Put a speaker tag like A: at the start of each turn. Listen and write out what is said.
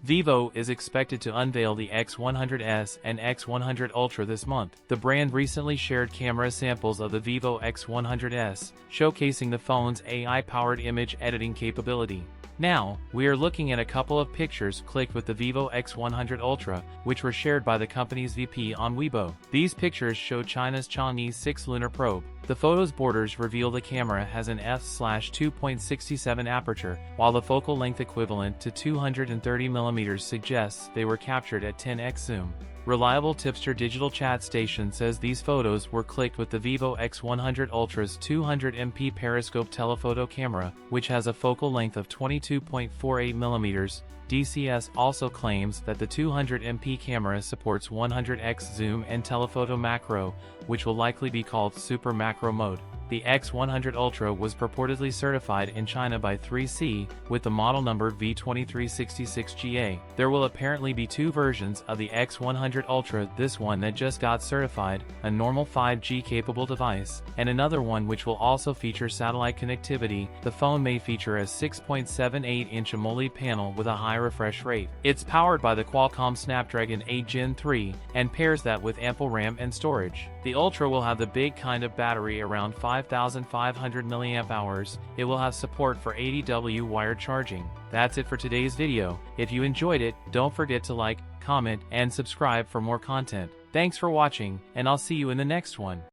A: Vivo is expected to unveil the X100s and X100 Ultra this month. The brand recently shared camera samples of the Vivo X100s, showcasing the phone's AI-powered image editing capability. Now, we are looking at a couple of pictures clicked with the Vivo X100 Ultra, which were shared by the company's VP on Weibo. These pictures show China's Chang'e 6 lunar probe. The photo's borders reveal the camera has an f/2.67 aperture, while the focal length equivalent to 230mm suggests they were captured at 10x zoom. Reliable Tipster digital chat station says these photos were clicked with the Vivo X100 Ultra's 200MP periscope telephoto camera, which has a focal length of 22.48mm. DCS also claims that the 200MP camera supports 100x zoom and telephoto macro, which will likely be called Super Macro Mode. The X100 Ultra was purportedly certified in China by 3C, with the model number V2366GA. There will apparently be two versions of the X100 Ultra, this one that just got certified, a normal 5G-capable device, and another one which will also feature satellite connectivity. The phone may feature a 6.78-inch AMOLED panel with a high refresh rate. It's powered by the Qualcomm Snapdragon 8 Gen 3, and pairs that with ample RAM and storage. The Ultra will have the big kind of battery, around 5,500 mAh. It will have support for 80W wired charging. That's it for today's video. If you enjoyed it, don't forget to like, comment, and subscribe for more content. Thanks for watching, and I'll see you in the next one.